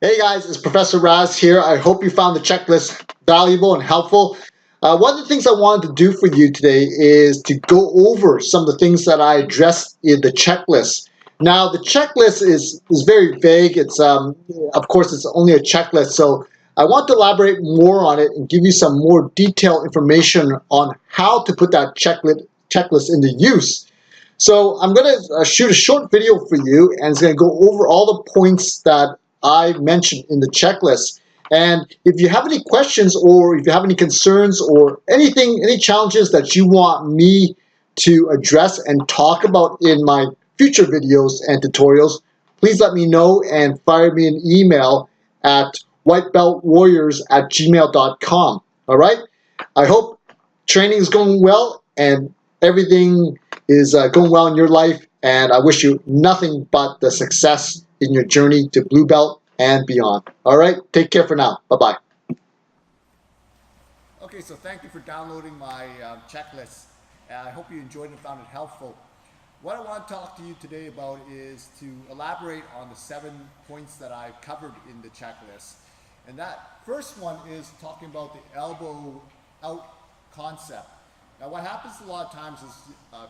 Hey guys, it's Professor Raz here. I hope you found the checklist valuable and helpful. One of the things I wanted to do for you today is to go over some of the things that I addressed in the checklist. Now, the checklist is very vague. Of course, it's only a checklist, so I want to elaborate more on it and give you some more detailed information on how to put that checklist into use. So I'm going to shoot a short video for you, and it's going to go over all the points that I mentioned in the checklist. And if you have any questions or if you have any concerns or anything, any challenges that you want me to address and talk about in my future videos and tutorials, please let me know and fire me an email at whitebeltwarriors@gmail.com. All right? I hope training is going well and everything is going well in your life. And I wish you nothing but the success in your journey to blue belt and beyond. All right, take care for now. Bye bye. Okay, so thank you for downloading my checklist. I hope you enjoyed and found it helpful. What I want to talk to you today about is to elaborate on the 7 points that I covered in the checklist. And that first one is talking about the elbow out concept. Now what happens a lot of times is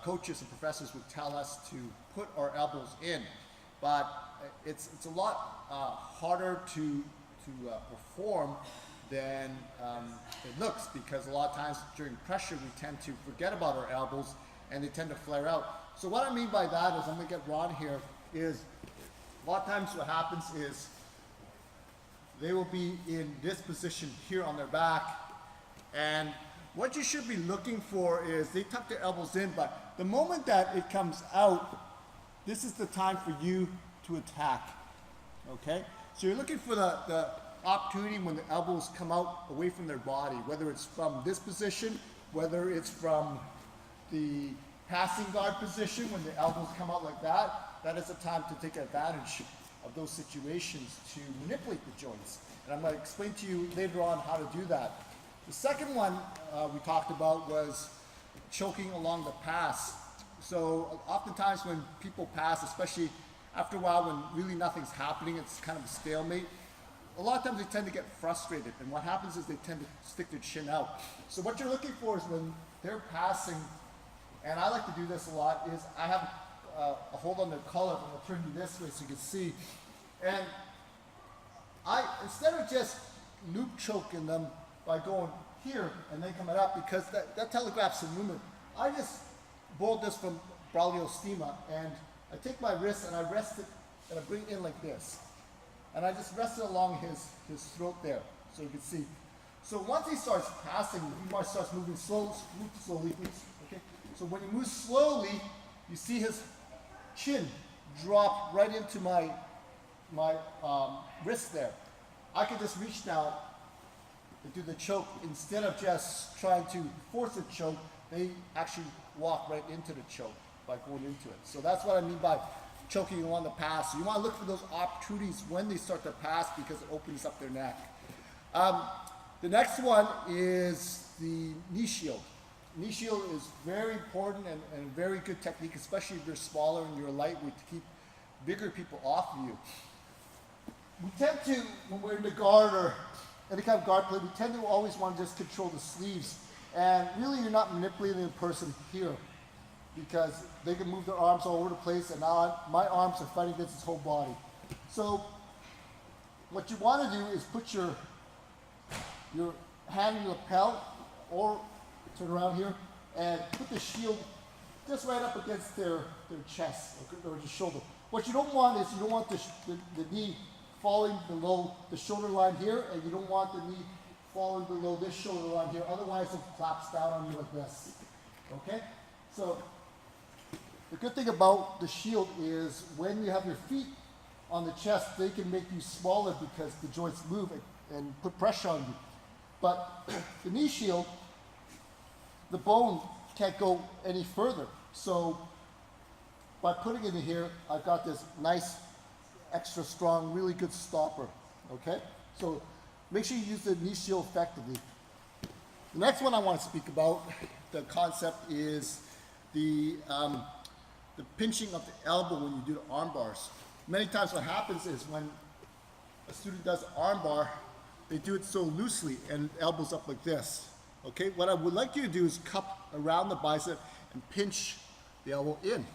coaches and professors would tell us to put our elbows in, but it's a lot harder to perform than it looks, because a lot of times during pressure we tend to forget about our elbows and they tend to flare out. So what I mean by that is, I'm going to get Ron here, is a lot of times what happens is they will be in this position here on their back, and what you should be looking for is they tuck their elbows in, but the moment that it comes out, this is the time for you to attack. Okay? So you're looking for the opportunity when the elbows come out away from their body, whether it's from this position, whether it's from the passing guard position when the elbows come out like that. That is the time to take advantage of those situations to manipulate the joints. And I'm going to explain to you later on how to do that. The second one we talked about was choking along the pass. So oftentimes when people pass, especially after a while when really nothing's happening, it's kind of a stalemate, a lot of times they tend to get frustrated, and what happens is they tend to stick their chin out. So what you're looking for is when they're passing, and I like to do this a lot, is I have a hold on their collar, and I'll turn you this way so you can see. And instead of just loop choking them by going here and then coming up, because that telegraphs the movement, I just bold this from Braulio Stima, and I take my wrist and I rest it and I bring it in like this. And I just rest it along his throat there, so you can see. So once he starts passing, he starts moving slowly, please. Okay. So when he moves slowly, you see his chin drop right into my wrist there. I can just reach now and do the choke instead of just trying to force a choke. They actually walk right into the choke by going into it. So that's what I mean by choking along the pass. So you want to look for those opportunities when they start to pass, because it opens up their neck. The next one is the knee shield. Knee shield is very important and a very good technique, especially if you're smaller and you're lightweight, to keep bigger people off of you. We tend to, when we're in the guard or any kind of guard play, we tend to always want to just control the sleeves. And really you're not manipulating the person here, because they can move their arms all over the place, and now my arms are fighting against his whole body. So what you want to do is put your hand in the lapel, or turn around here, and put the shield just right up against their chest or the shoulder. What you don't want is, you don't want the knee falling below the shoulder line here, and you don't want the knee falling below this shoulder line here. Otherwise it flaps down on you like this. Okay? So the good thing about the shield is when you have your feet on the chest, they can make you smaller because the joints move and put pressure on you. But the knee shield, the bone can't go any further. So by putting it in here, I've got this nice, extra strong, really good stopper. Okay? So make sure you use the knee shield effectively. The next one I want to speak about, the concept, is the pinching of the elbow when you do the arm bars. Many times what happens is when a student does armbar, they do it so loosely and elbows up like this. Okay, what I would like you to do is cup around the bicep and pinch the elbow in,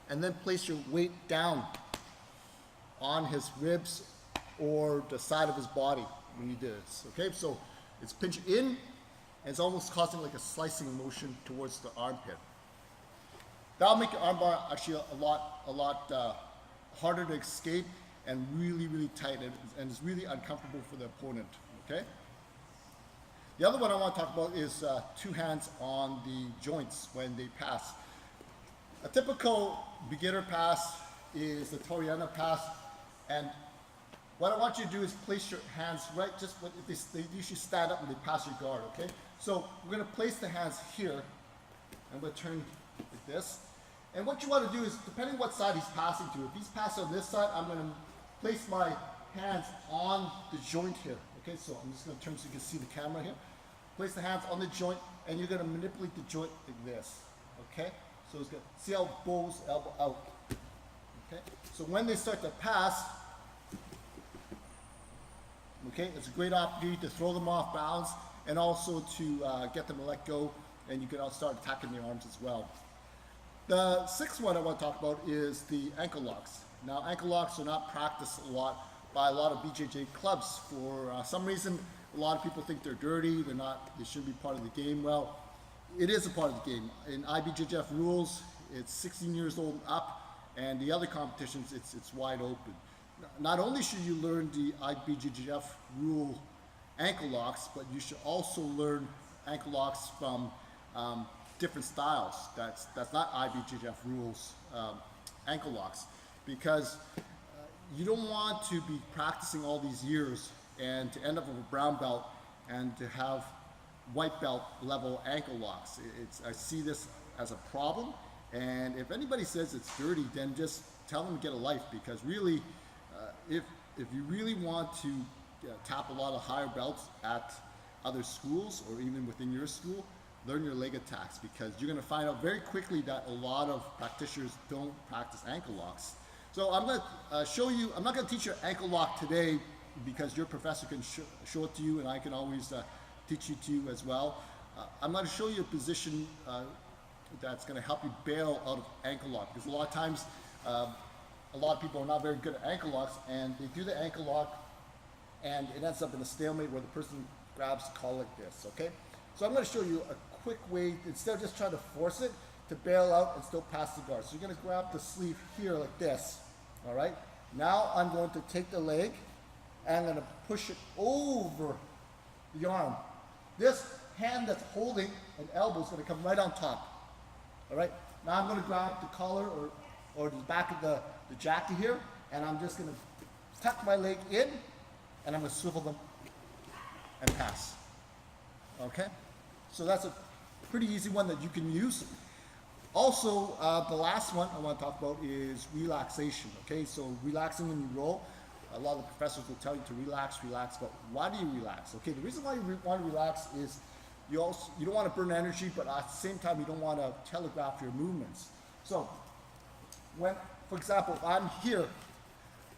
and then place your weight down on his ribs or the side of his body when you do this. Okay, so it's pinched in, and it's almost causing like a slicing motion towards the armpit. That'll make your armbar actually a lot harder to escape and really tight, and it's really uncomfortable for the opponent. Okay. The other one I want to talk about is two hands on the joints when they pass. A typical beginner pass is the Toriana pass, and what I want you to do is place your hands right just when they usually stand up when they pass your guard. Okay. So we're going to place the hands here, and we'll turn like this. And what you want to do is, depending what side he's passing to, if he's passing on this side, I'm going to place my hands on the joint here. Okay, so I'm just going to turn so you can see the camera here. Place the hands on the joint, and you're going to manipulate the joint like this. Okay, so it's good. See how it bows, elbow out. Okay, so when they start to pass, okay, it's a great opportunity to throw them off balance and also to get them to let go, and you can also start attacking the arms as well. The sixth one I want to talk about is the ankle locks. Now, ankle locks are not practiced a lot by a lot of BJJ clubs. For some reason, a lot of people think they're dirty, they shouldn't be part of the game. Well, it is a part of the game. In IBJJF rules, it's 16 years old and up, and the other competitions, it's wide open. Not only should you learn the IBJJF rule ankle locks, but you should also learn ankle locks from different styles. That's not IBJJF rules ankle locks, because you don't want to be practicing all these years and to end up with a brown belt and to have white belt level ankle locks. I see this as a problem, and if anybody says it's dirty, then just tell them to get a life, because really, if you really want to tap a lot of higher belts at other schools or even within your school, learn your leg attacks, because you're going to find out very quickly that a lot of practitioners don't practice ankle locks. So I'm going to show you, I'm not going to teach you ankle lock today, because your professor can show it to you, and I can always teach you to as well. I'm going to show you a position that's going to help you bail out of ankle lock, because a lot of times a lot of people are not very good at ankle locks, and they do the ankle lock and it ends up in a stalemate where the person grabs the collar like this. Okay, so I'm going to show you a quick way, instead of just trying to force it, to bail out and still pass the guard. So you're going to grab the sleeve here like this. All right, now I'm going to take the leg and I'm going to push it over the arm. This hand that's holding an elbow is going to come right on top. All right, now I'm going to grab the collar or the back of the jacket here, and I'm just going to tuck my leg in, and I'm going to swivel them and pass. Okay, so that's a pretty easy one that you can use. Also, the last one I want to talk about is relaxation. Okay, so relaxing when you roll. A lot of the professors will tell you to relax, but why do you relax? Okay, the reason why you want to relax is you don't want to burn energy, but at the same time you don't want to telegraph your movements. So when, for example, if I'm here,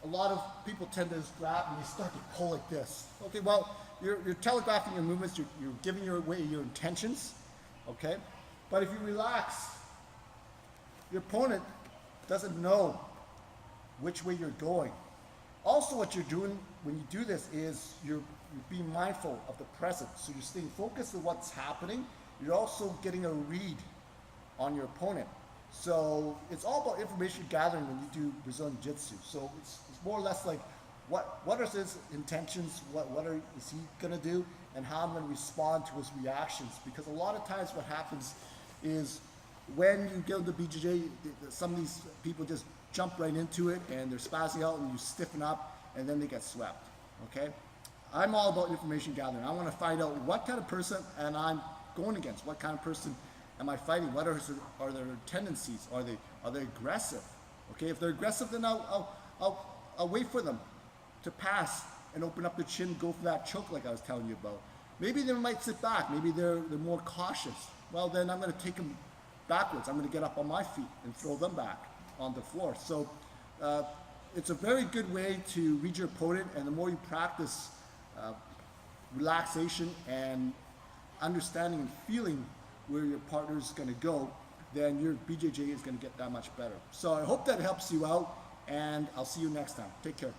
a lot of people tend to just grab and they start to pull like this. Okay, well, you're telegraphing your movements, you're giving away your intentions, okay? But if you relax, your opponent doesn't know which way you're going. Also, what you're doing when you do this is you're being mindful of the present. So you're staying focused on what's happening. You're also getting a read on your opponent. So it's all about information gathering when you do Brazilian Jiu-Jitsu. So it's more or less like what are his intentions, is he going to do, and how I'm going to respond to his reactions. Because a lot of times what happens is when you get into BJJ, some of these people just jump right into it and they're spazzing out and you stiffen up and then they get swept. Okay? I'm all about information gathering. I want to find out what kind of person and I'm going against. What kind of person am I fighting? What are their tendencies? Are they aggressive? Okay, if they're aggressive, then I'll wait for them to pass and open up the chin, go for that choke like I was telling you about. Maybe they might sit back. Maybe they're more cautious. Well, then I'm going to take them backwards. I'm going to get up on my feet and throw them back on the floor. So it's a very good way to read your opponent, and the more you practice relaxation and understanding and feeling where your partner is going to go, then your BJJ is going to get that much better. So I hope that helps you out, and I'll see you next time. Take care.